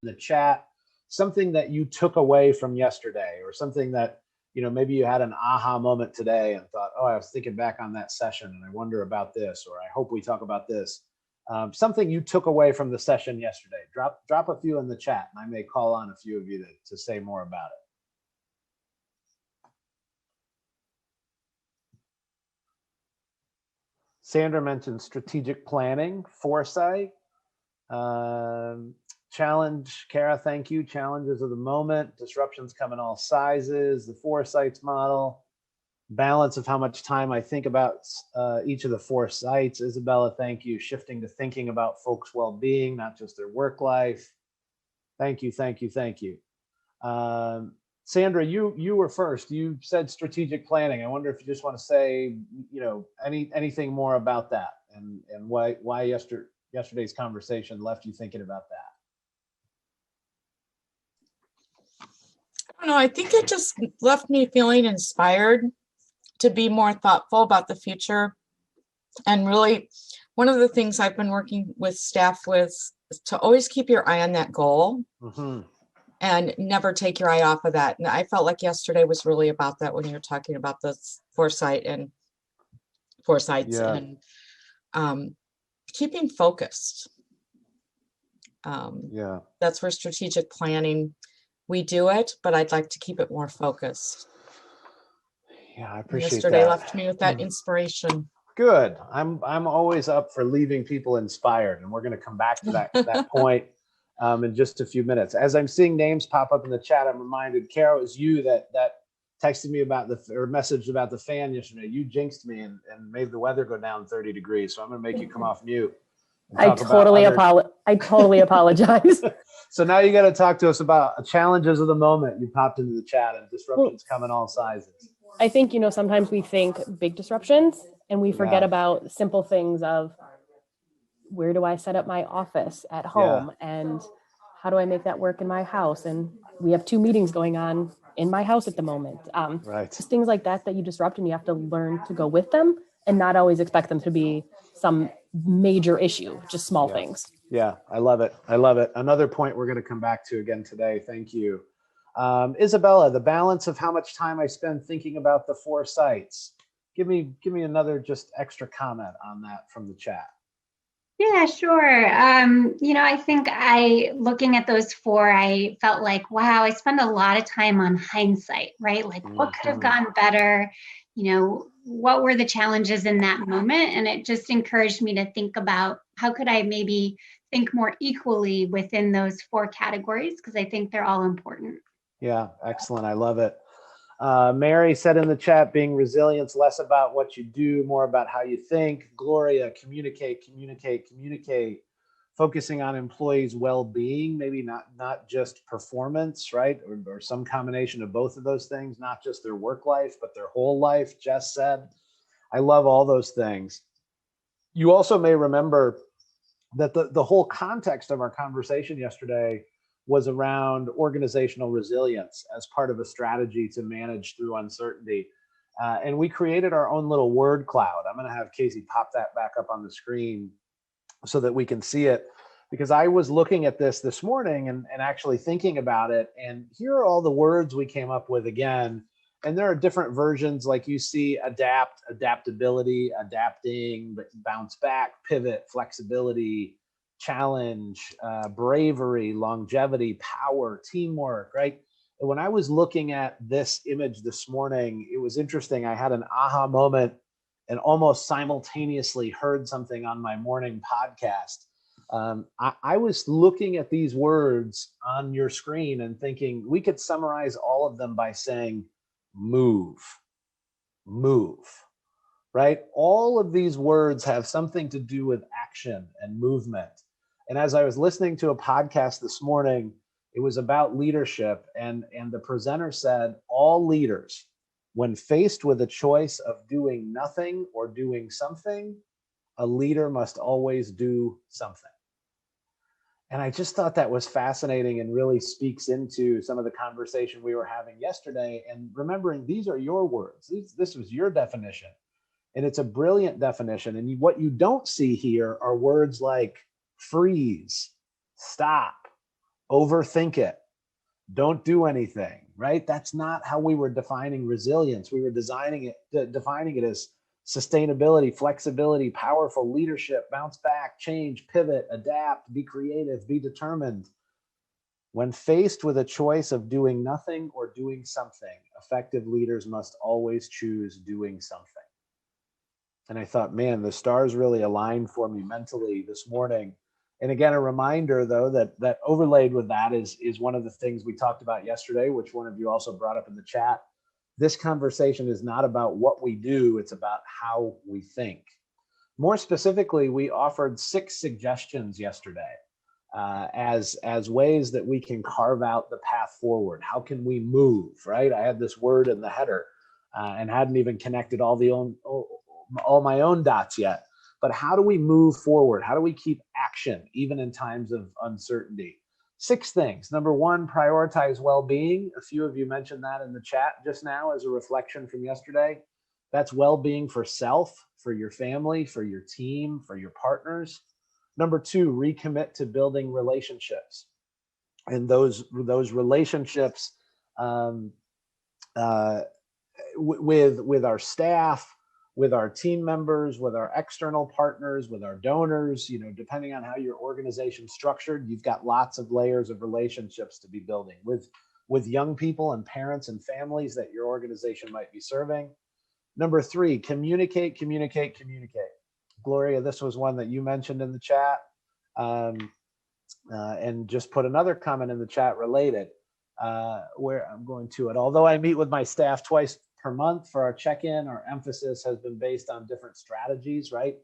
the chat something that you took away from yesterday, or something that, maybe you had an aha moment today and thought, oh, I was thinking back on that session and I wonder about this, or I hope we talk about this. Something you took away from the session yesterday. Drop a few in the chat and I may call on a few of you to say more about it. Sandra mentioned strategic planning, foresight, challenge. Kara, thank you. Challenges of the moment, disruptions come in all sizes, the foresights model, balance of how much time I think about each of the 4 sites. Isabella, thank you. Shifting to thinking about folks' well-being, not just their work life. Thank you, thank you, thank you. Sandra, you were first. You said strategic planning. I wonder if you just want to say, anything more about that, and why yesterday's conversation left you thinking about that. I don't know. I think it just left me feeling inspired to be more thoughtful about the future. And really, one of the things I've been working with staff with is to always keep your eye on that goal. Mm-hmm. And never take your eye off of that. And I felt like yesterday was really about that when you were talking about the foresights and keeping focused. That's where strategic planning, we do it, but I'd like to keep it more focused. Yeah, I appreciate yesterday that. Left me with that inspiration. Good. I'm always up for leaving people inspired, and we're going to come back to that point. In just a few minutes. As I'm seeing names pop up in the chat, I'm reminded, Kara, it was you that texted me about messaged about the fan yesterday. You jinxed me and made the weather go down 30 degrees. So I'm going to make you come off mute. I totally apologize. So now you got to talk to us about challenges of the moment. You popped into the chat, and disruptions come in all sizes. I think, sometimes we think big disruptions and we forget about simple things of, where do I set up my office at home? Yeah. And how do I make that work in my house? And we have 2 meetings going on in my house at the moment. Just things like that you disrupt, and you have to learn to go with them and not always expect them to be some major issue, just small things. Yeah, I love it. I love it. Another point we're going to come back to again today. Thank you. Isabella, the balance of how much time I spend thinking about the 4 sites. Give me another just extra comment on that from the chat. Yeah, sure. I think looking at those 4, I felt like, wow, I spend a lot of time on hindsight, right? Like what could have gone better? What were the challenges in that moment? And it just encouraged me to think about how could I maybe think more equally within those 4 categories, because I think they're all important. Yeah, excellent. I love it. Mary said in the chat, being resilient, less about what you do, more about how you think. Gloria, communicate. Focusing on employees' well-being, maybe not just performance, right? Or some combination of both of those things, not just their work life, but their whole life, Jess said. I love all those things. You also may remember that the whole context of our conversation yesterday was around organizational resilience as part of a strategy to manage through uncertainty. And we created our own little word cloud. I'm going to have Casey pop that back up on the screen so that we can see it, because I was looking at this morning and actually thinking about it. And here are all the words we came up with again. And there are different versions, like you see: adapt, adaptability, adapting, bounce back, pivot, flexibility, challenge, bravery, longevity, power, teamwork, right? And when I was looking at this image this morning, it was interesting. I had an aha moment and almost simultaneously heard something on my morning podcast. I was looking at these words on your screen and thinking we could summarize all of them by saying move, right? All of these words have something to do with action and movement. And as I was listening to a podcast this morning, it was about leadership, and the presenter said, all leaders, when faced with a choice of doing nothing or doing something, a leader must always do something. And I just thought that was fascinating and really speaks into some of the conversation we were having yesterday. And remembering, these are your words. This was your definition. And it's a brilliant definition. And what you don't see here are words like freeze, stop, overthink it, don't do anything, right? That's not how we were defining resilience. We were defining it as sustainability, flexibility, powerful leadership, bounce back, change, pivot, adapt, be creative, be determined. When faced with a choice of doing nothing or doing something, effective leaders must always choose doing something. And I thought, man, the stars really aligned for me mentally this morning. And again, a reminder, though, that overlaid with that is one of the things we talked about yesterday, which one of you also brought up in the chat. This conversation is not about what we do, it's about how we think. More specifically, we offered 6 suggestions yesterday as ways that we can carve out the path forward. How can we move, right? I had this word in the header and hadn't even connected all my own dots yet. But how do we move forward? How do we keep action even in times of uncertainty? 6 things. Number 1, prioritize well-being. A few of you mentioned that in the chat just now as a reflection from yesterday. That's well-being for self, for your family, for your team, for your partners. Number 2, recommit to building relationships. And those relationships with our staff, with our team members, with our external partners, with our donors, depending on how your organization's structured, you've got lots of layers of relationships to be building with young people and parents and families that your organization might be serving. Number 3, communicate. Gloria, this was one that you mentioned in the chat, and just put another comment in the chat related, where I'm going to it. Although I meet with my staff twice per month for our check-in, our emphasis has been based on different strategies, right,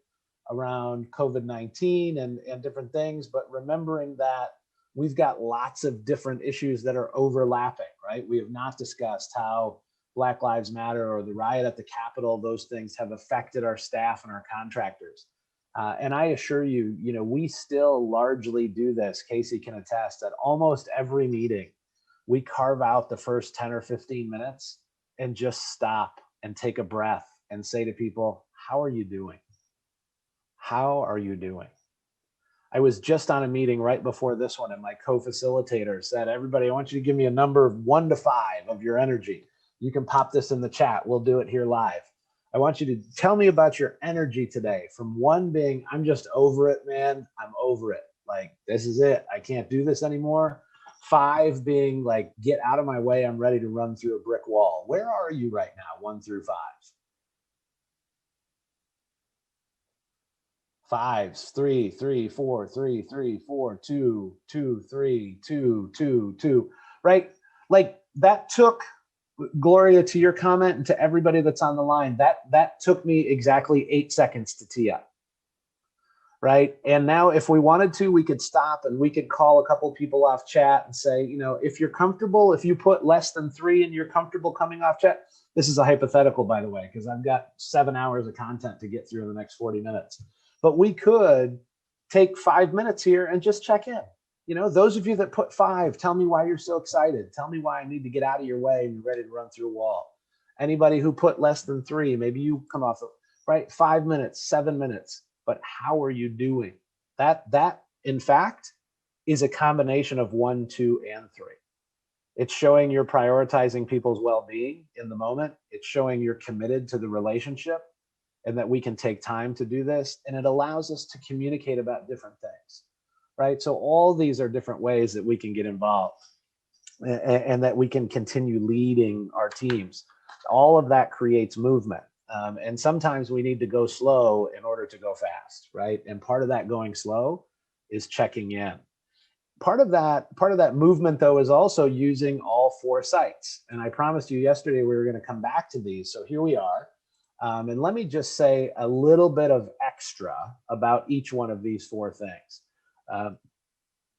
around COVID-19 and different things, but remembering that we've got lots of different issues that are overlapping, right? We have not discussed how Black Lives Matter or the riot at the Capitol, those things have affected our staff and our contractors. And I assure you, we still largely do this. Casey can attest at almost every meeting, we carve out the first 10 or 15 minutes and just stop and take a breath and say to people, how are you doing? How are you doing? I was just on a meeting right before this one, and my co-facilitator said, everybody, I want you to give me a number of 1 to 5 of your energy. You can pop this in the chat. We'll do it here live. I want you to tell me about your energy today, from 1 being, I'm just over it, man. I'm over it. Like, this is it. I can't do this anymore. 5 being like, get out of my way. I'm ready to run through a brick wall. Where are you right now? 1 through 5. 5s, 3, 3, 4, 3, 3, 4, 2, 2, 3, 2, 2, 2, right? Like that took, Gloria, to your comment and to everybody that's on the line, that took me exactly 8 seconds to tee up. Right. And now if we wanted to, we could stop and we could call a couple people off chat and say, if you're comfortable, if you put less than 3 and you're comfortable coming off chat, this is a hypothetical, by the way, because I've got 7 hours of content to get through in the next 40 minutes. But we could take 5 minutes here and just check in. Those of you that put 5, tell me why you're so excited. Tell me why I need to get out of your way and be ready to run through a wall. Anybody who put less than 3, maybe you come off, right? 5 minutes, 7 minutes. But how are you doing? That in fact is a combination of 1, 2, and 3. It's showing you're prioritizing people's well-being in the moment. It's showing you're committed to the relationship and that we can take time to do this. And it allows us to communicate about different things, right? So all these are different ways that we can get involved and that we can continue leading our teams. All of that creates movement. And sometimes we need to go slow in order to go fast, right? And part of that going slow is checking in. Part of that movement, though, is also using all 4 sites. And I promised you yesterday we were going to come back to these. So here we are. And let me just say a little bit of extra about each one of these 4 things.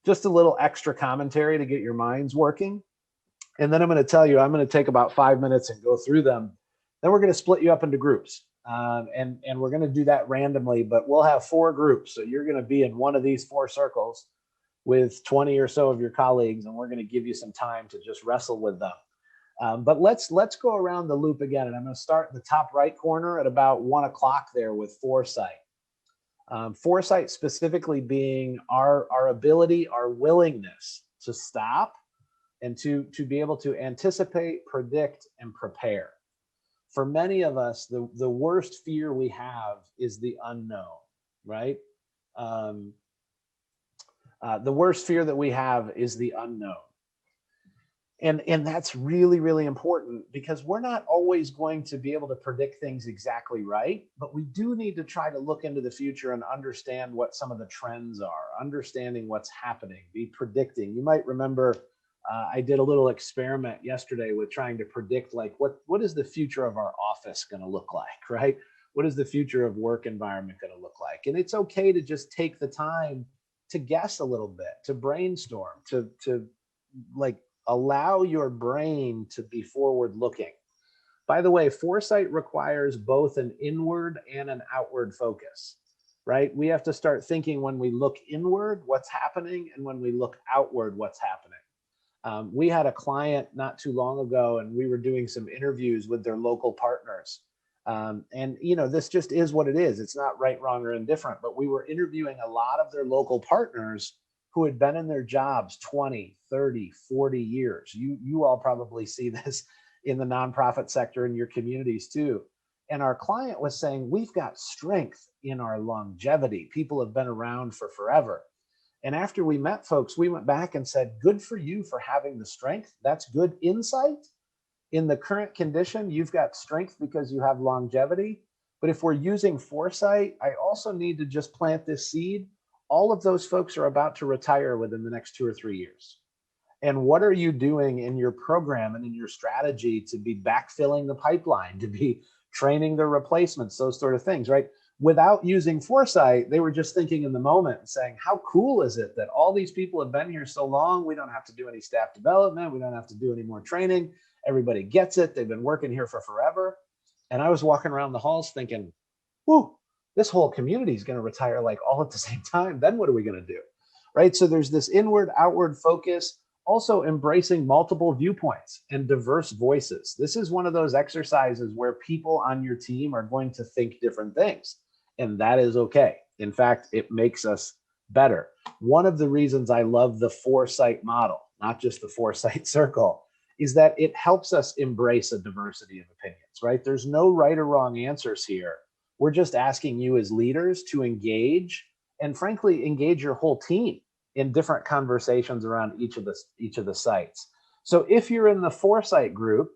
Just a little extra commentary to get your minds working. And then I'm going to tell you, I'm going to take about 5 minutes and go through them. Then we're going to split you up into groups. And we're going to do that randomly, but we'll have 4 groups. So you're going to be in one of these 4 circles with 20 or so of your colleagues, and we're going to give you some time to just wrestle with them. But let's go around the loop again. And I'm going to start in the top right corner at about 1 o'clock there with foresight. Foresight specifically being our ability, our willingness to stop and to be able to anticipate, predict, and prepare. For many of us, the worst fear we have is the unknown, right? The worst fear that we have is the unknown. And that's really, really important, because we're not always going to be able to predict things exactly right, but we do need to try to look into the future and understand what some of the trends are, understanding what's happening, be predicting. You might remember I did a little experiment yesterday with trying to predict, like, what is the future of our office going to look like, right? What is the future of work environment going to look like? And it's okay to just take the time to guess a little bit, to brainstorm, to like allow your brain to be forward looking. By the way, foresight requires both an inward and an outward focus, right? We have to start thinking when we look inward, what's happening, and when we look outward, what's happening. We had a client not too long ago, and we were doing some interviews with their local partners. And, you know, this just is what it is. It's not right, wrong, or indifferent, but we were interviewing a lot of their local partners who had been in their jobs 20, 30, 40 years. You all probably see this in the nonprofit sector in your communities too. And our client was saying, we've got strength in our longevity. People have been around for forever. And after we met folks, we went back and said, good for you for having the strength. That's good insight. In the current condition, you've got strength because you have longevity. But if we're using foresight, I also need to just plant this seed. All of those folks are about to retire within the next 2 or 3 years. And what are you doing in your program and in your strategy to be backfilling the pipeline, to be training the replacements, those sort of things, right? Without using foresight, they were just thinking in the moment and saying, how cool is it that all these people have been here so long? We don't have to do any staff development. We don't have to do any more training. Everybody gets it. They've been working here for forever. And I was walking around the halls thinking, whoo, this whole community is going to retire like all at the same time. Then what are we going to do? Right? So there's this inward, outward focus, also embracing multiple viewpoints and diverse voices. This is one of those exercises where people on your team are going to think different things. And that is okay. In fact, it makes us better. One of the reasons I love the foresight model, not just the foresight circle, is that it helps us embrace a diversity of opinions, right? There's no right or wrong answers here. We're just asking you as leaders to engage, and frankly, engage your whole team in different conversations around each of the sites. So if you're in the foresight group,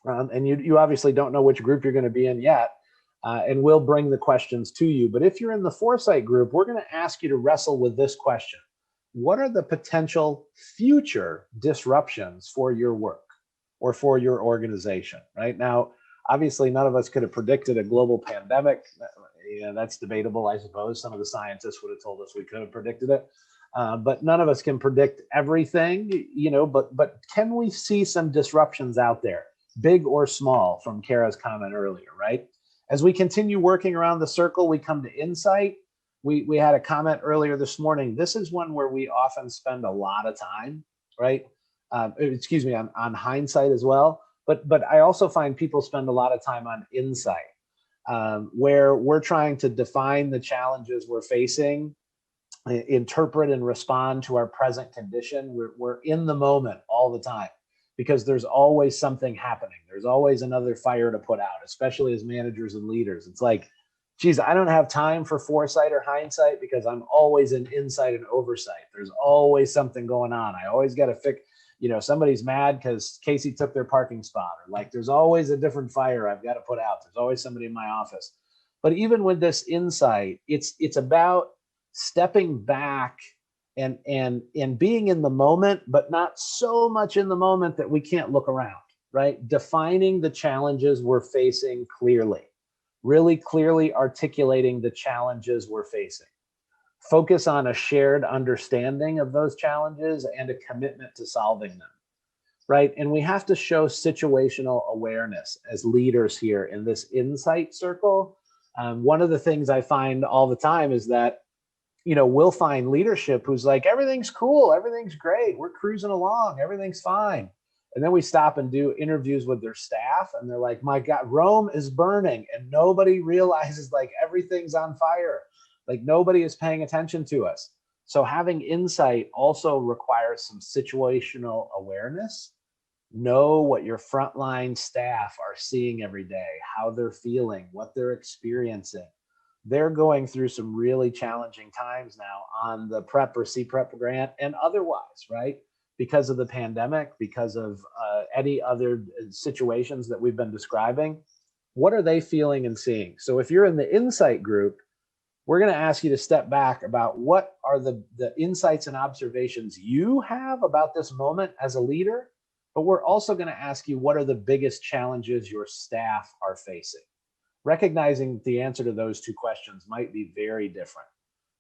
and you obviously don't know which group you're going to be in yet, and we'll bring the questions to you. But if you're in the foresight group, we're going to ask you to wrestle with this question. What are the potential future disruptions for your work or for your organization, right? Now, obviously, none of us could have predicted a global pandemic. Yeah, that's debatable, I suppose. Some of the scientists would have told us we could have predicted it. But none of us can predict everything, you know, but can we see some disruptions out there, big or small, from Kara's comment earlier, right? As we continue working around the circle, we come to insight. We had a comment earlier this morning. This is one where we often spend a lot of time, right? Excuse me, on hindsight as well. But I also find people spend a lot of time on insight, where we're trying to define the challenges we're facing, interpret and respond to our present condition. We're in the moment all the time, because there's always something happening. There's always another fire to put out, especially as managers and leaders. It's like, geez, I don't have time for foresight or hindsight because I'm always in insight and oversight. There's always something going on. I always got to fix, you know, somebody's mad because Casey took their parking spot, or like there's always a different fire I've got to put out. There's always somebody in my office. But even with this insight, it's about stepping back and being in the moment, but not so much in the moment that we can't look around, right? Defining the challenges we're facing clearly, really clearly articulating the challenges we're facing. Focus on a shared understanding of those challenges and a commitment to solving them, right? And we have to show situational awareness as leaders here in this insight circle. One of the things I find all the time is that, you know, we'll find leadership who's like, everything's cool, everything's great, we're cruising along, everything's fine. And then we stop and do interviews with their staff, and they're like, my God, Rome is burning, and nobody realizes like everything's on fire. Like nobody is paying attention to us. So having insight also requires some situational awareness. Know what your frontline staff are seeing every day, how they're feeling, what they're experiencing. They're going through some really challenging times now on the PrEP or CPrEP grant and otherwise, right? Because of the pandemic, because of any other situations that we've been describing. What are they feeling and seeing? So if you're in the insight group, we're going to ask you to step back about what are the insights and observations you have about this moment as a leader. But we're also going to ask you, what are the biggest challenges your staff are facing? Recognizing the answer to those two questions might be very different,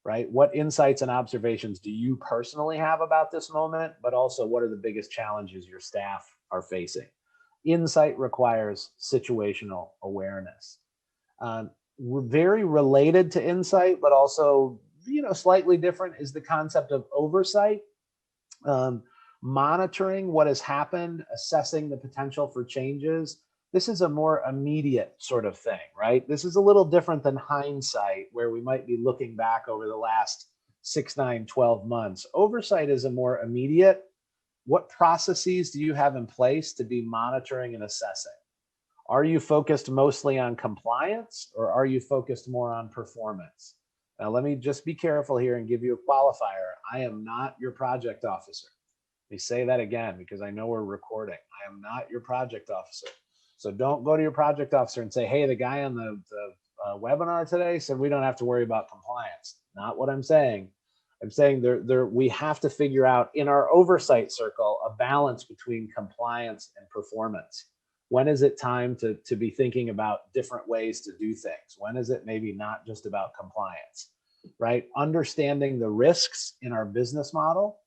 right? What insights and observations do you personally have about this moment? But also, what are the biggest challenges your staff are facing? Insight requires situational awareness. Very related to insight, but also, slightly different is the concept of oversight. Monitoring what has happened, assessing the potential for changes. This is a more immediate sort of thing, right? This is a little different than hindsight, where we might be looking back over the last 6, 9, 12 months. Oversight is a more immediate. What processes do you have in place to be monitoring and assessing? Are you focused mostly on compliance, or are you focused more on performance? Now, let me just be careful here and give you a qualifier. I am not your project officer. Let me say that again, because I know we're recording. I am not your project officer. So don't go to your project officer and say, hey, the guy on the webinar today said we don't have to worry about compliance. Not what I'm saying. I'm saying we have to figure out in our oversight circle a balance between compliance and performance. When is it time to be thinking about different ways to do things? When is it maybe not just about compliance, right? Understanding the risks in our business model.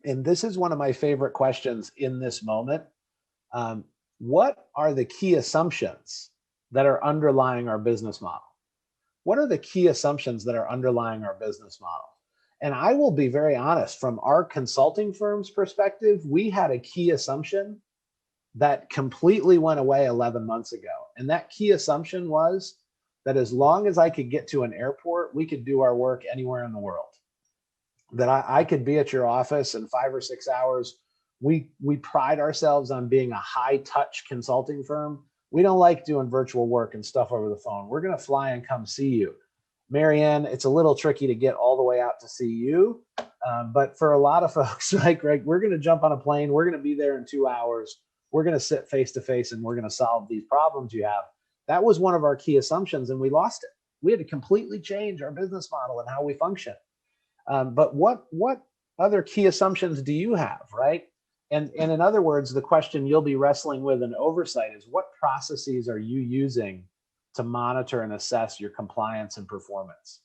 And this is one of my favorite questions in this moment. What are the key assumptions that are underlying our business model? What are the key assumptions that are underlying our business model? And I will be very honest, from our consulting firm's perspective, we had a key assumption that completely went away 11 months ago. And that key assumption was that as long as I could get to an airport, we could do our work anywhere in the world. That I could be at your office in 5 or 6 hours. We pride ourselves on being a high touch consulting firm. We don't like doing virtual work and stuff over the phone. We're going to fly and come see you. Marianne, it's a little tricky to get all the way out to see you. But for a lot of folks, like Greg, we're going to jump on a plane. We're going to be there in 2 hours. We're going to sit face to face and we're going to solve these problems you have. That was one of our key assumptions, and we lost it. We had to completely change our business model and how we function. But what other key assumptions do you have, right? And in other words, the question you'll be wrestling with in oversight is, what processes are you using to monitor and assess your compliance and performance?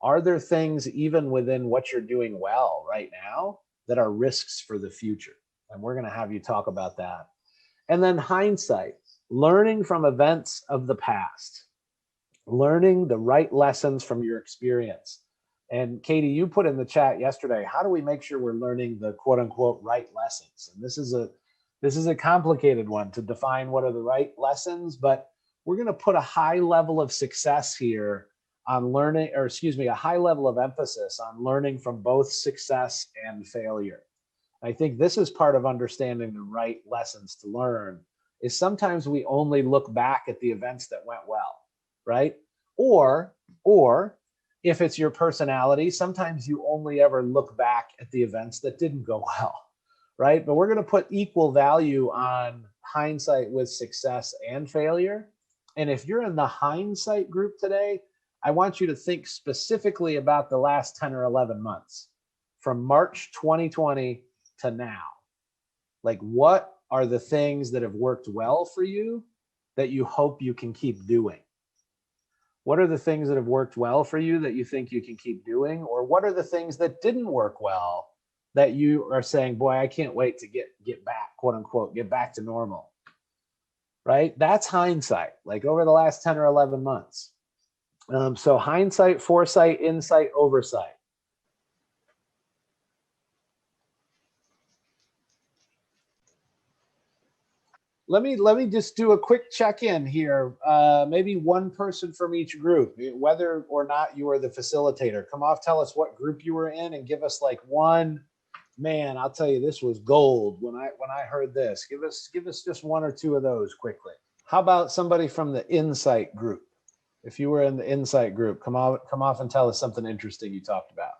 Are there things even within what you're doing well right now that are risks for the future? And we're going to have you talk about that. And then hindsight, learning from events of the past, learning the right lessons from your experience. And Katie, you put in the chat yesterday, how do we make sure we're learning the quote unquote right lessons? And this is a complicated one to define what are the right lessons, but we're going to put a high level of success here on learning, or excuse me, a high level of emphasis on learning from both success and failure. I think this is part of understanding the right lessons to learn, is sometimes we only look back at the events that went well, right? Or if it's your personality, sometimes you only ever look back at the events that didn't go well, right? But we're going to put equal value on hindsight with success and failure. And if you're in the hindsight group today, I want you to think specifically about the last 10 or 11 months, from March 2020 to now. Like, what are the things that have worked well for you that you hope you can keep doing? What are the things that have worked well for you that you think you can keep doing? Or what are the things that didn't work well that you are saying, boy, I can't wait to get back, quote unquote, get back to normal, right? That's hindsight, like over the last 10 or 11 months. So hindsight, foresight, insight, oversight. let me just do a quick check-in here. Maybe one person from each group, whether or not you are the facilitator. Come off, tell us what group you were in, and give us like one. Man, I'll tell you, this was gold when I heard this. Give us just one or two of those quickly. How about somebody from the Insight group? If you were in the Insight group, come off and tell us something interesting you talked about.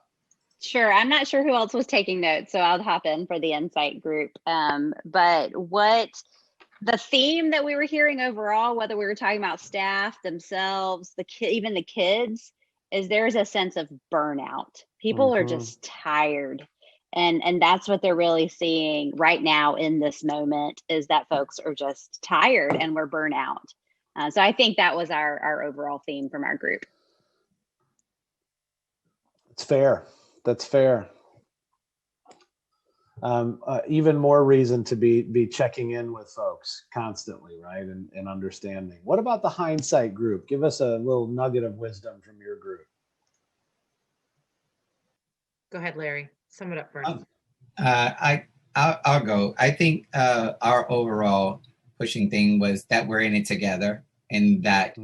Sure. I'm not sure who else was taking notes, so I'll hop in for the Insight group. But what the theme that we were hearing overall, whether we were talking about staff themselves, even the kids, is there's a sense of burnout. People are just tired. And that's what they're really seeing right now in this moment, is that folks are just tired and we're burnout. So I think that was our overall theme from our group. It's fair. That's fair. Even more reason to be checking in with folks constantly, right? And understanding. What about the Hindsight group? Give us a little nugget of wisdom from your group. Go ahead, Larry. Sum it up for us. I'll go. I think our overall pushing thing was that we're in it together, and that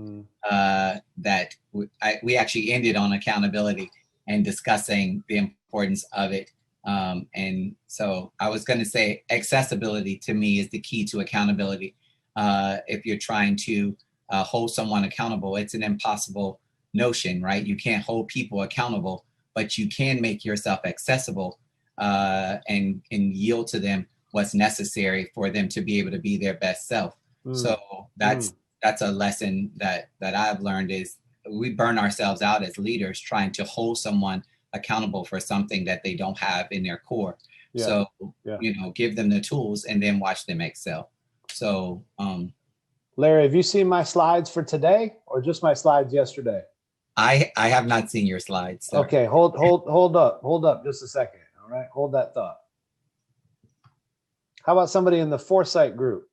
we actually ended on accountability and discussing the importance of it. And so I was going to say accessibility to me is the key to accountability. If you're trying to hold someone accountable, it's an impossible notion, right? You can't hold people accountable, but you can make yourself accessible and yield to them what's necessary for them to be able to be their best self. So that's a lesson that I've learned, is we burn ourselves out as leaders trying to hold someone accountable for something that they don't have in their core. So, give them the tools and then watch them excel. So, Larry, have you seen my slides for today or just my slides yesterday? I have not seen your slides. Sorry. Okay, hold up just a second. All right, hold that thought. How about somebody in the Foresight group?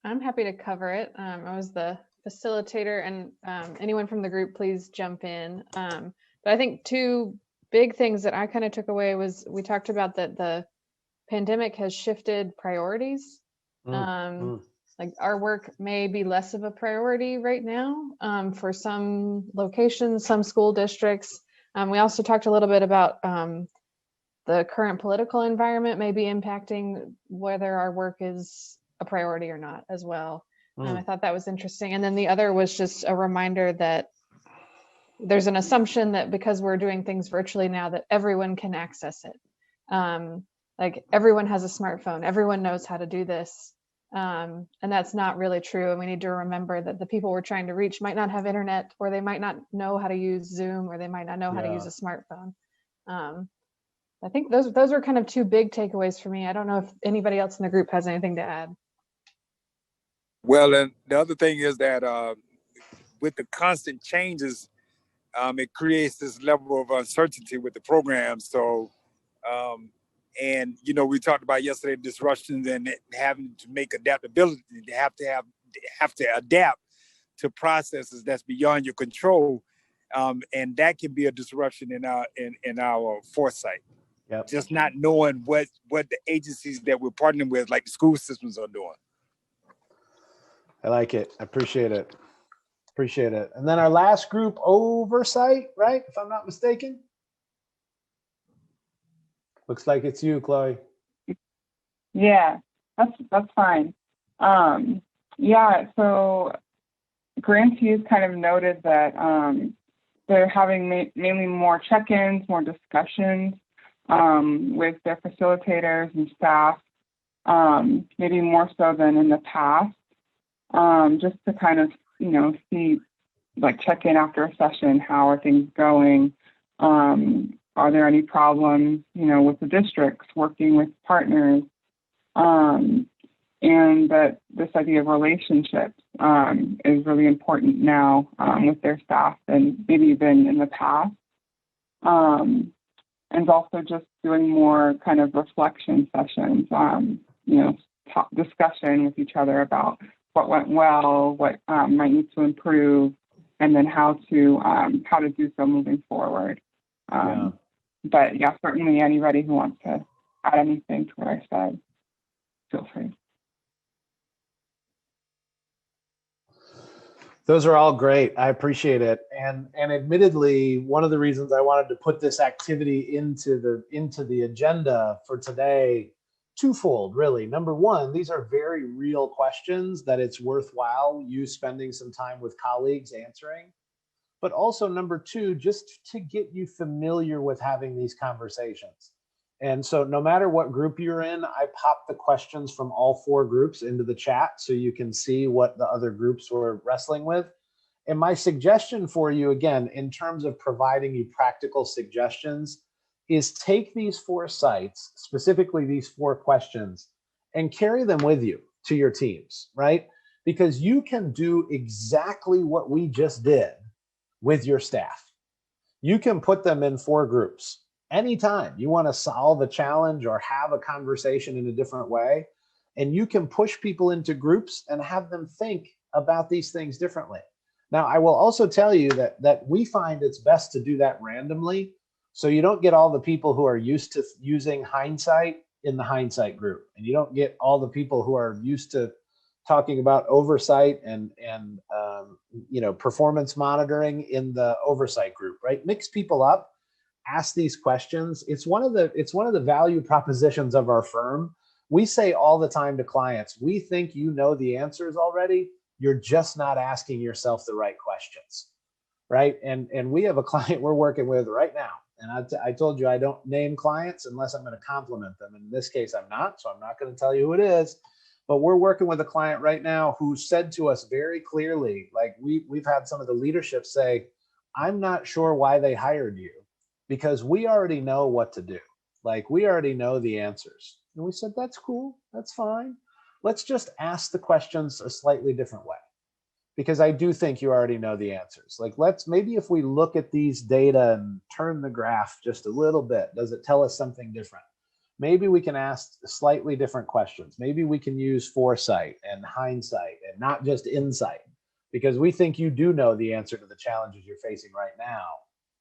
I'm happy to cover it. I was the facilitator, and anyone from the group, please jump in. But I think two big things that I kind of took away was, we talked about that the pandemic has shifted priorities. Like our work may be less of a priority right now for some locations, some school districts. We also talked a little bit about the current political environment may be impacting whether our work is a priority or not as well. I thought that was interesting. And then the other was just a reminder that there's an assumption that because we're doing things virtually now, that everyone can access it. Like everyone has a smartphone, everyone knows how to do this. And that's not really true. And we need to remember that the people we're trying to reach might not have internet, or they might not know how to use Zoom, or they might not know how to use a smartphone. I think those are kind of two big takeaways for me. I don't know if anybody else in the group has anything to add. Well, and the other thing is that with the constant changes, it creates this level of uncertainty with the program. So, and we talked about yesterday disruptions and having to make adaptability. You have to adapt to processes that's beyond your control, and that can be a disruption in our foresight. Yep. Just not knowing what the agencies that we're partnering with, like the school systems, are doing. I like it. I appreciate it. Appreciate it. And then our last group, oversight, right? If I'm not mistaken. Looks like it's you, Chloe. Yeah, that's fine. So grantees kind of noted that they're having mainly more check-ins, more discussions with their facilitators and staff, maybe more so than in the past, just to kind of, see, like, check in after a session. How are things going? Are there any problems, with the districts, working with partners? And that this idea of relationships is really important now with their staff and maybe even in the past. And also just doing more kind of reflection sessions, discussion with each other about what went well, what might need to improve, and then how to do so moving forward. But yeah, certainly anybody who wants to add anything to what I said. feel free. Those are all great. I appreciate it. And admittedly, one of the reasons I wanted to put this activity into the agenda for today, twofold, really. Number one, these are very real questions that it's worthwhile you spending some time with colleagues answering. But also number two, just to get you familiar with having these conversations. And so no matter what group you're in, I pop the questions from all 4 groups into the chat so you can see what the other groups were wrestling with. And my suggestion for you, again, in terms of providing you practical suggestions, is take these 4 sites, specifically these 4 questions, and carry them with you to your teams, right? Because you can do exactly what we just did with your staff. You can put them in 4 groups. Anytime you want to solve a challenge or have a conversation in a different way, and you can push people into groups and have them think about these things differently. Now, I will also tell you that we find it's best to do that randomly, so you don't get all the people who are used to using hindsight in the hindsight group, and you don't get all the people who are used to talking about oversight and performance monitoring in the oversight group, right? Mix people up. Ask these questions. It's one of the value propositions of our firm. We say all the time to clients, we think you know the answers already. You're just not asking yourself the right questions, right? And we have a client we're working with right now. And I told you I don't name clients unless I'm going to compliment them. In this case, I'm not, so I'm not going to tell you who it is. But we're working with a client right now who said to us very clearly, like we've had some of the leadership say, I'm not sure why they hired you, because we already know what to do. Like, we already know the answers. And we said, that's cool, that's fine. Let's just ask the questions a slightly different way, because I do think you already know the answers. Like, maybe if we look at these data and turn the graph just a little bit, does it tell us something different? Maybe we can ask slightly different questions. Maybe we can use foresight and hindsight and not just insight, because we think you do know the answer to the challenges you're facing right now,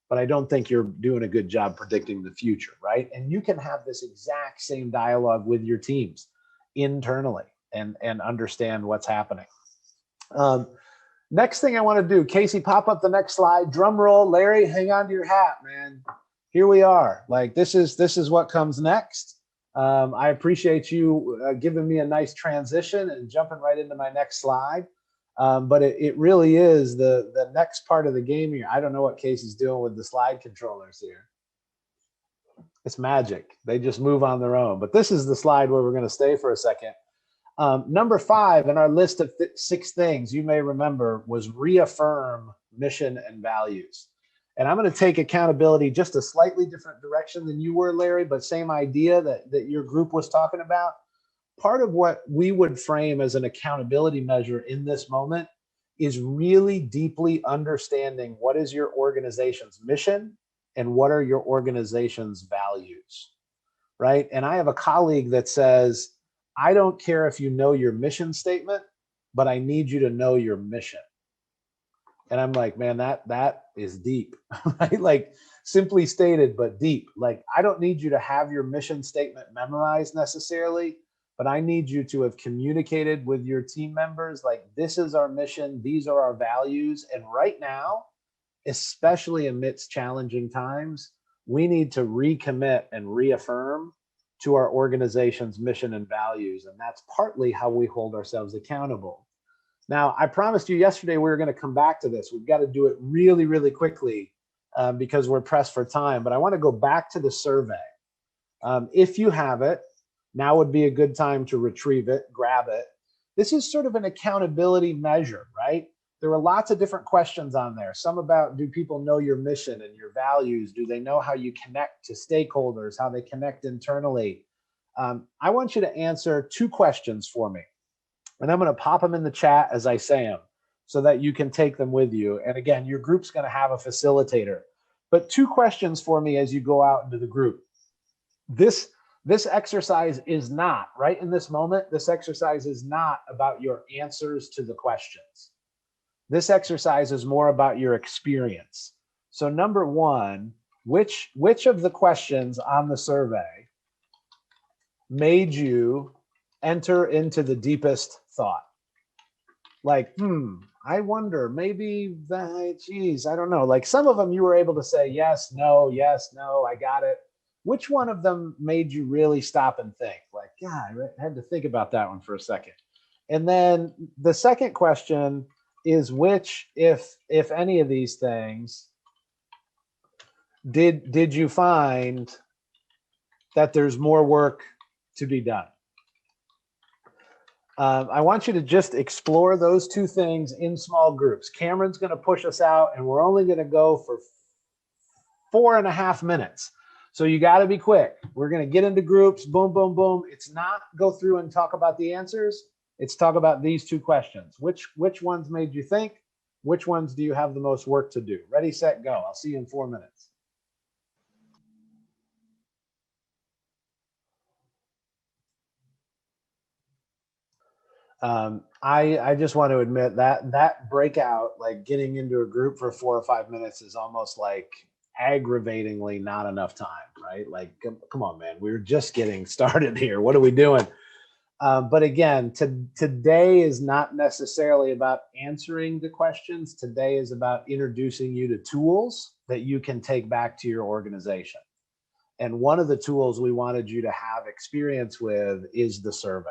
but I don't think you're doing a good job predicting the future, right? And you can have this exact same dialogue with your teams internally and understand what's happening. Next thing I want to do, Casey, pop up the next slide. Drum roll. Larry, hang on to your hat, man. Here we are. Like, this is what comes next. I appreciate you giving me a nice transition and jumping right into my next slide. But it really is the next part of the game here. I don't know what Casey's doing with the slide controllers here. It's magic. They just move on their own. But this is the slide where we're going to stay for a second. Number 5 in our list of 6 things you may remember was reaffirm mission and values. And I'm going to take accountability just a slightly different direction than you were, Larry, but same idea that your group was talking about. Part of what we would frame as an accountability measure in this moment is really deeply understanding what is your organization's mission and what are your organization's values, right? And I have a colleague that says, I don't care if you know your mission statement, but I need you to know your mission. And I'm like, man, that is deep, right? Like, simply stated, but deep. Like, I don't need you to have your mission statement memorized necessarily, but I need you to have communicated with your team members, like, this is our mission, these are our values. And right now, especially amidst challenging times, we need to recommit and reaffirm to our organization's mission and values. And that's partly how we hold ourselves accountable. Now, I promised you yesterday we were going to come back to this. We've got to do it really, really quickly because we're pressed for time. But I want to go back to the survey. If you have it, now would be a good time to retrieve it, grab it. This is sort of an accountability measure, right? There were lots of different questions on there. Some about, do people know your mission and your values? Do they know how you connect to stakeholders, how they connect internally? I want you to answer 2 questions for me. And I'm going to pop them in the chat as I say them so that you can take them with you. And again, your group's going to have a facilitator. But 2 questions for me as you go out into the group. This exercise is not, right in this moment, this exercise is not about your answers to the questions. This exercise is more about your experience. So number 1, which of the questions on the survey made you enter into the deepest thought. Like, I wonder, maybe that, geez, I don't know. Like some of them you were able to say yes, no, I got it. Which one of them made you really stop and think? Like, yeah, I had to think about that one for a second. And then the second question is which, if any of these things, did you find that there's more work to be done? I want you to just explore those two things in small groups. Cameron's going to push us out, and we're only going to go for 4.5 minutes. So you got to be quick. We're going to get into groups, boom, boom, boom. It's not go through and talk about the answers. It's talk about these two questions. Which ones made you think? Which ones do you have the most work to do? Ready, set, go. I'll see you in 4 minutes. I just want to admit that breakout, like getting into a group for 4 or 5 minutes, is almost like aggravatingly not enough time, right? Like, come on, man, we're just getting started here. What are we doing? But again, today is not necessarily about answering the questions. Today is about introducing you to tools that you can take back to your organization. And one of the tools we wanted you to have experience with is the survey.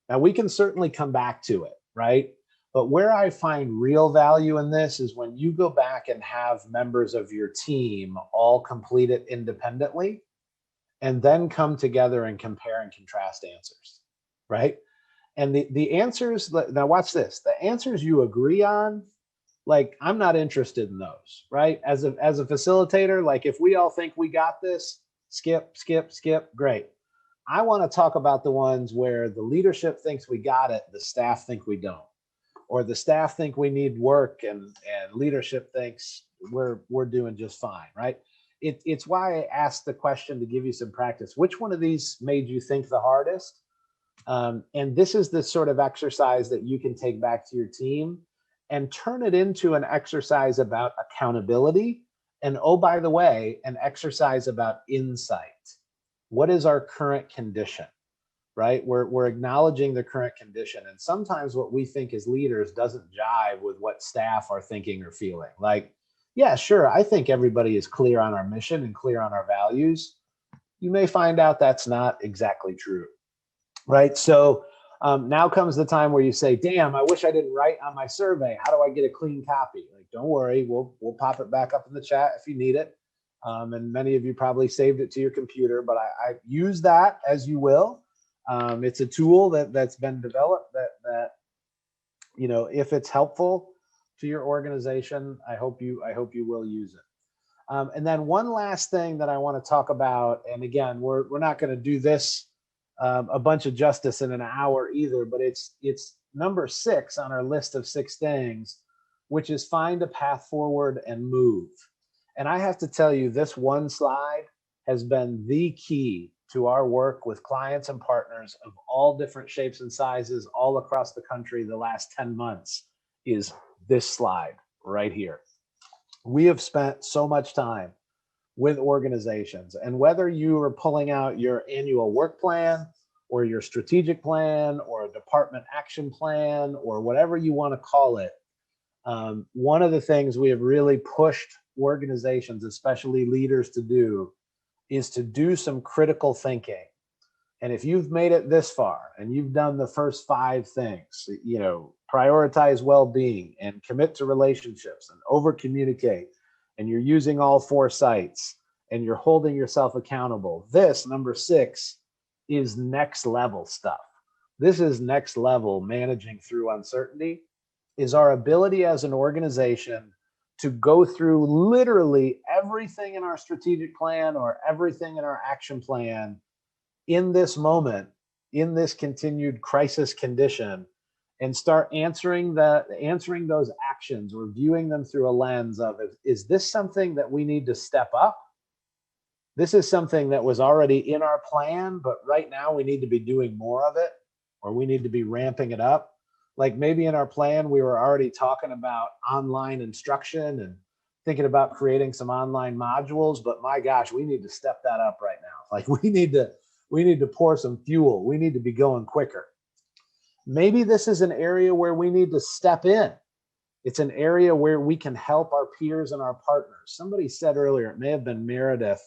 Now, we can certainly come back to it, right? But where I find real value in this is when you go back and have members of your team all complete it independently and then come together and compare and contrast answers, right? And the answers, now watch this, the answers you agree on, like, I'm not interested in those, right? As a facilitator, like if we all think we got this, skip, great. I want to talk about the ones where the leadership thinks we got it, the staff think we don't, or the staff think we need work and leadership thinks we're doing just fine, right? It's why I asked the question to give you some practice. Which one of these made you think the hardest? And this is the sort of exercise that you can take back to your team and turn it into an exercise about accountability. And oh, by the way, an exercise about insight. What is our current condition, right? We're acknowledging the current condition. And sometimes what we think as leaders doesn't jive with what staff are thinking or feeling. Like, yeah, sure, I think everybody is clear on our mission and clear on our values. You may find out that's not exactly true, right? So now comes the time where you say, damn, I wish I didn't write on my survey. How do I get a clean copy? Like, don't worry, we'll pop it back up in the chat if you need it. And many of you probably saved it to your computer, but I use that as you will. It's a tool that's been developed that you know, if it's helpful to your organization, I hope you will use it. And then one last thing that I want to talk about, and again, we're not going to do this a bunch of justice in an hour either, but it's number 6 on our list of 6 things, which is find a path forward and move. And I have to tell you, this one slide has been the key to our work with clients and partners of all different shapes and sizes all across the country the last 10 months, is this slide right here. We have spent so much time with organizations, and whether you are pulling out your annual work plan or your strategic plan or a department action plan or whatever you want to call it, one of the things we have really pushed organizations, especially leaders, to do is to do some critical thinking. And if you've made it this far and you've done the first 5 things, you know, prioritize well-being and commit to relationships and over communicate, and you're using all 4 sites and you're holding yourself accountable, this number 6 is next level stuff. This is next level managing through uncertainty, is our ability as an organization to go through literally everything in our strategic plan or everything in our action plan in this moment, in this continued crisis condition, and start answering those actions or viewing them through a lens of, is this something that we need to step up? This is something that was already in our plan, but right now we need to be doing more of it, or we need to be ramping it up. Like maybe in our plan, we were already talking about online instruction and thinking about creating some online modules, but my gosh, we need to step that up right now. Like we need We need to pour some fuel. We need to be going quicker. Maybe this is an area where we need to step in. It's an area where we can help our peers and our partners. Somebody said earlier, it may have been Meredith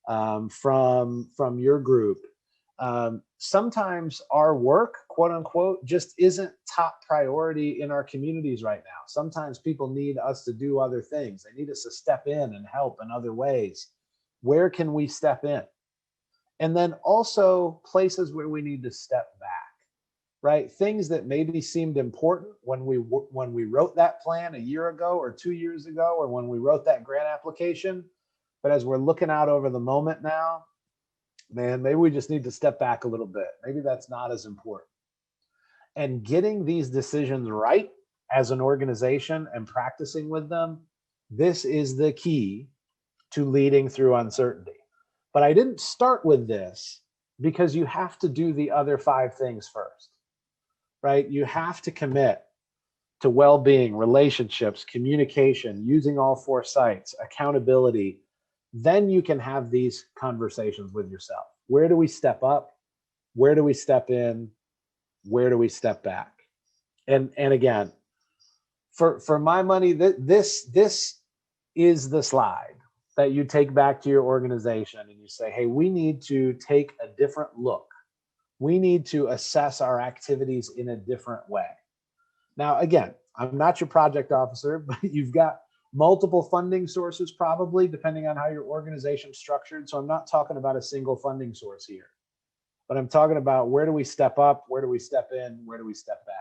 from your group. Sometimes our work, quote unquote, just isn't top priority in our communities right now. Sometimes people need us to do other things. They need us to step in and help in other ways. Where can we step in? And then also places where we need to step back, right? Things that maybe seemed important when we wrote that plan a year ago or 2 years ago, or when we wrote that grant application. But as we're looking out over the moment now, man, maybe we just need to step back a little bit. Maybe that's not as important. And getting these decisions right as an organization and practicing with them, this is the key to leading through uncertainty. But I didn't start with this because you have to do the other 5 things first, right? You have to commit to well-being, relationships, communication, using all 4 sites, accountability. Then you can have these conversations with yourself. Where do we step up? Where do we step in? Where do we step back? And again, for my money, this is the slide that you take back to your organization and you say, hey, we need to take a different look. We need to assess our activities in a different way. Now, again, I'm not your project officer, but you've got multiple funding sources probably, depending on how your organization's structured. So I'm not talking about a single funding source here, but I'm talking about where do we step up? Where do we step in? Where do we step back?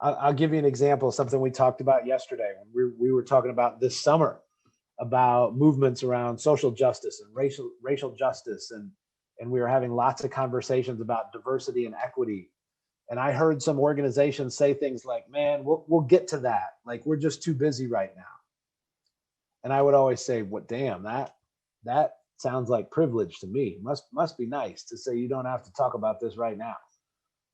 I'll give you an example of something we talked about yesterday when we were talking about this summer, about movements around social justice and racial justice. And we were having lots of conversations about diversity and equity. And I heard some organizations say things like, man, we'll get to that. Like, we're just too busy right now. And I would always say, what, damn, that sounds like privilege to me. Must be nice to say you don't have to talk about this right now,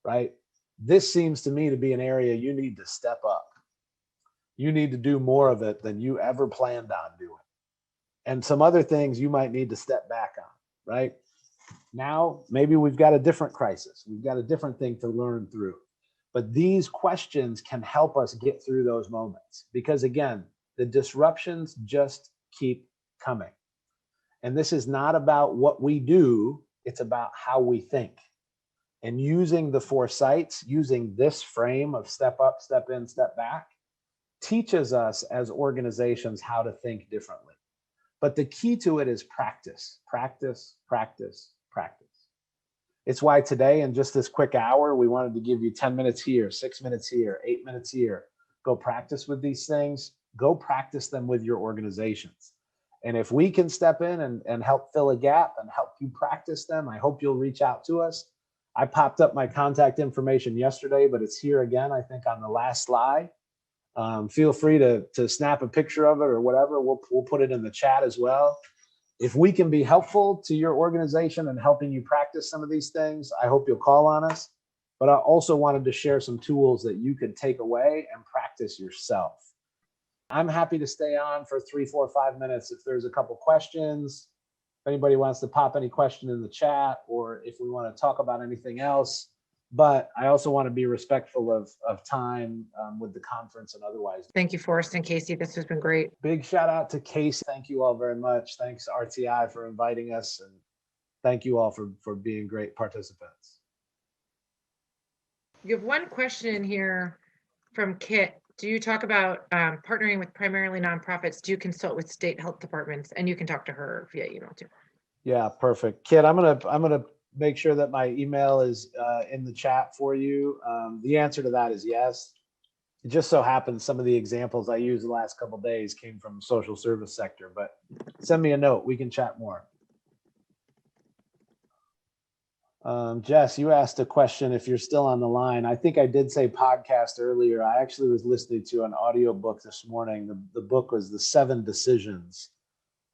right? This seems to me to be an area you need to step up. You need to do more of it than you ever planned on doing. And some other things you might need to step back on, right? Now, maybe we've got a different crisis. We've got a different thing to learn through. But these questions can help us get through those moments. Because again, the disruptions just keep coming. And this is not about what we do, it's about how we think. And using the 4 sites, using this frame of step up, step in, step back, teaches us as organizations how to think differently. But the key to it is practice, practice, practice, practice. It's why today, in just this quick hour, we wanted to give you 10 minutes here, 6 minutes here, 8 minutes here. Go practice with these things. Go practice them with your organizations. And if we can step in and help fill a gap and help you practice them, I hope you'll reach out to us. I popped up my contact information yesterday, but it's here again, I think, on the last slide. Feel free to snap a picture of it or whatever. We'll put it in the chat as well. If we can be helpful to your organization and helping you practice some of these things, I hope you'll call on us. But I also wanted to share some tools that you could take away and practice yourself. I'm happy to stay on for 3, 4, 5 minutes if there's a couple questions. If anybody wants to pop any question in the chat, or if we want to talk about anything else. But I also want to be respectful of time with the conference and otherwise. Thank you, Forrest and Casey. This has been great. Big shout out to Casey. Thank you all very much. Thanks RTI for inviting us, and thank you all for being great participants. You have one question in here from Kit. Do you talk about partnering with primarily nonprofits? Do you consult with state health departments? And you can talk to her via email too. Yeah, perfect. Kit, I'm gonna make sure that my email is in the chat for you. The answer to that is yes. It just so happens some of the examples I used the last couple of days came from social service sector, but send me a note. We can chat more. Jess, you asked a question if you're still on the line. I think I did say podcast earlier. I actually was listening to an audio book this morning. The book was The 7 Decisions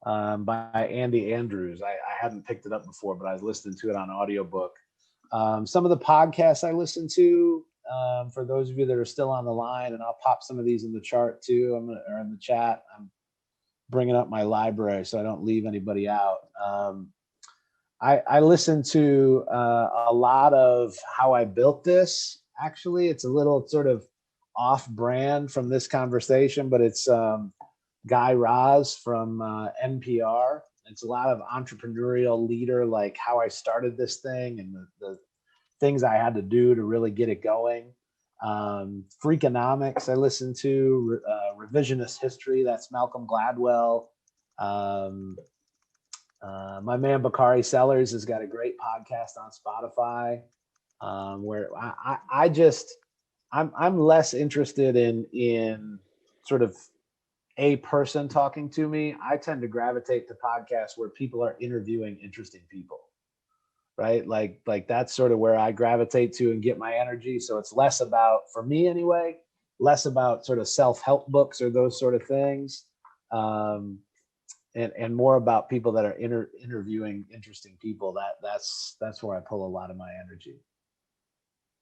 by Andy Andrews. I hadn't picked it up before, but I was listening to it on audiobook. Some of the podcasts I listen to, for those of you that are still on the line, and I'll pop some of these in the chart too, or in the chat. I'm bringing up my library so I don't leave anybody out. I listen to a lot of How I Built This. Actually, it's a little sort of off brand from this conversation, but it's Guy Raz from NPR. It's a lot of entrepreneurial leader, like how I started this thing and the things I had to do to really get it going. Freakonomics, I listen to. Revisionist History, that's Malcolm Gladwell. My man Bakari Sellers has got a great podcast on Spotify, where I'm less interested in sort of a person talking to me. I tend to gravitate to podcasts where people are interviewing interesting people, right? Like that's sort of where I gravitate to and get my energy. So it's less about, for me anyway, less about sort of self-help books or those sort of things, and more about people that are interviewing interesting people. That's where I pull a lot of my energy.